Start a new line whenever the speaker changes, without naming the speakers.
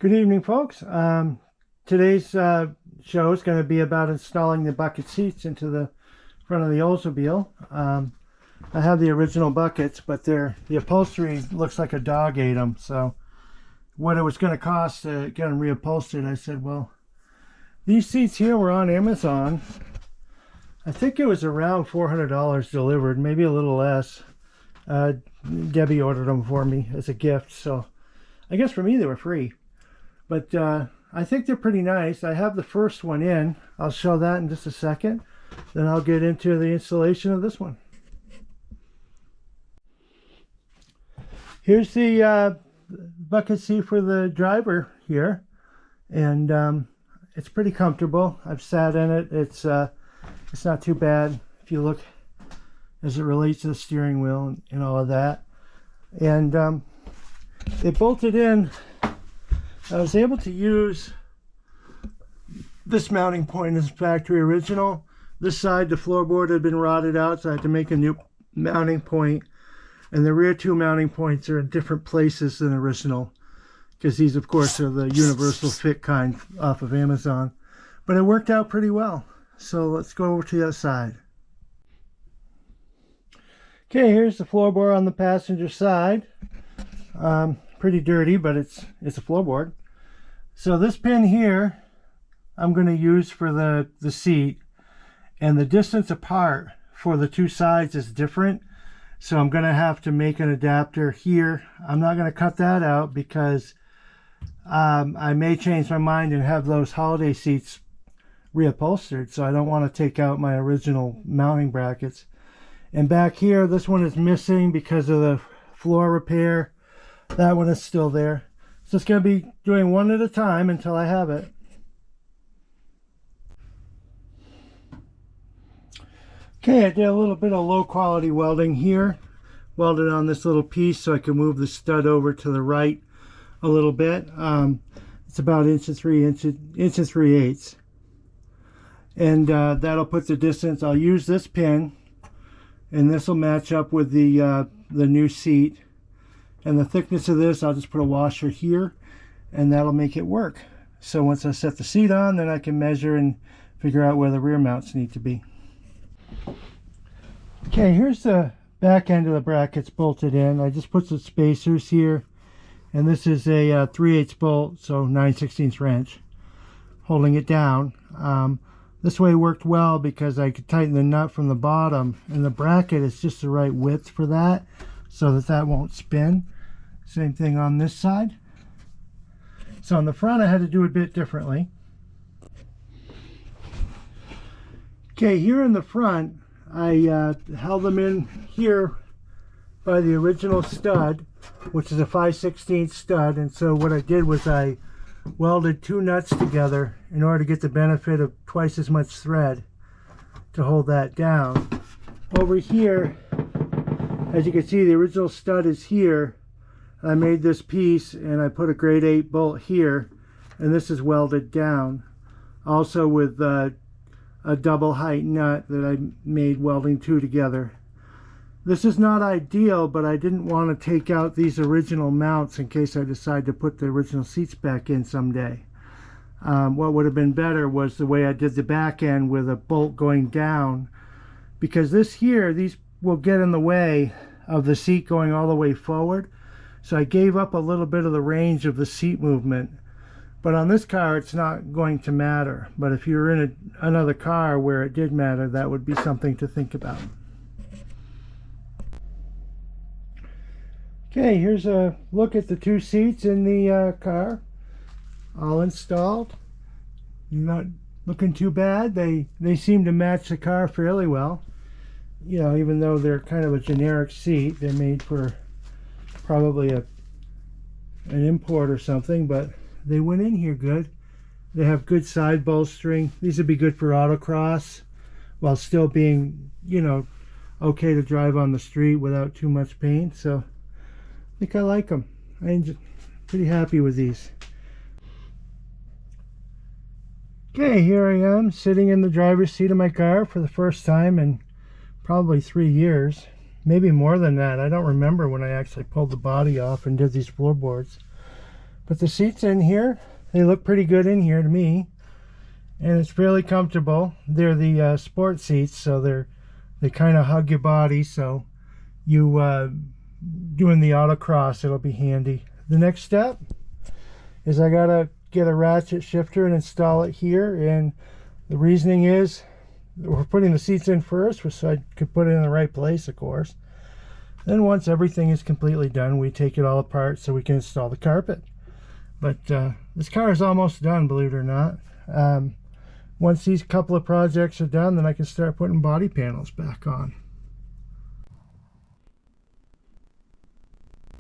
Good evening, folks. Today's show is going to be about installing the bucket seats into the front of the Oldsmobile. I have the original buckets, but the upholstery looks like a dog ate them. So what it was going to cost to get them reupholstered, I said, well, these seats here were on Amazon. I think it was around $400 delivered, maybe a little less. Debbie ordered them for me as a gift, so I guess for me they were free. But I think they're pretty nice. I have the first one in. I'll show that in just a second. Then I'll get into the installation of this one. Here's the bucket seat for the driver here. And it's pretty comfortable. I've sat in it. It's not too bad if you look as it relates to the steering wheel and all of that. And they bolted in. I was able to use this mounting point as factory original. This side, the floorboard had been rotted out, so I had to make a new mounting point. And the rear two mounting points are in different places than original, because these, of course, are the universal fit kind off of Amazon. But it worked out pretty well. So let's go over to the other side. Okay, here's the floorboard on the passenger side. Pretty dirty, but it's a floorboard. So this pin here I'm going to use for the seat, and the distance apart for the two sides is different, so I'm going to have to make an adapter here. I'm not going to cut that out because I may change my mind and have those holiday seats reupholstered, so I don't want to take out my original mounting brackets. And back here, this one is missing because of the floor repair. That one is still there. So it's going to be doing one at a time until I have it. Okay, I did a little bit of low quality welding here. Welded on this little piece so I can move the stud over to the right a little bit. It's about 1.3 and that'll put the distance. I'll use this pin, and this will match up with the new seat. And the thickness of this, I'll just put a washer here, and that'll make it work. So once I set the seat on, then I can measure and figure out where the rear mounts need to be. Okay, here's the back end of the brackets bolted in. I just put some spacers here, and this is a 3/8 bolt, so 9/16 wrench, holding it down. This way worked well because I could tighten the nut from the bottom, and the bracket is just the right width for that, so that won't spin. Same thing on this side. So on the front I had to do it a bit differently. Okay, here in the front I held them in here by the original stud, which is a 5/16 stud, and so what I did was I welded two nuts together in order to get the benefit of twice as much thread to hold that down. Over here, as you can see, the original stud is here. I made this piece and I put a grade 8 bolt here, and this is welded down. Also with a double height nut that I made welding two together. This is not ideal, but I didn't want to take out these original mounts in case I decide to put the original seats back in someday. What would have been better was the way I did the back end with a bolt going down, because this here, these will get in the way of the seat going all the way forward. So I gave up a little bit of the range of the seat movement. But on this car, it's not going to matter. But if you're in another car where it did matter, that would be something to think about. Okay, here's a look at the two seats in the car. All installed. Not looking too bad. They seem to match the car fairly well. You know, even though they're kind of a generic seat, they're made for probably an import or something, but they went in here good. They have good side bolstering. These would be good for autocross while still being, you know, okay to drive on the street without too much pain. So I think I like them. I'm pretty happy with these. Okay, here I am sitting in the driver's seat of my car for the first time in probably 3 years. maybe more than that. I don't remember when I actually pulled the body off and did these floorboards. But the seats in here, they look pretty good in here to me, and it's fairly comfortable. They're the sport seats, so they kind of hug your body, so you doing the autocross, it'll be handy. The next step is I gotta get a ratchet shifter and install it here, and the reasoning is we're putting the seats in first so I could put it in the right place, of course. Then once everything is completely done, we take it all apart so we can install the carpet. But this car is almost done, believe it or not. Once these couple of projects are done, then I can start putting body panels back on.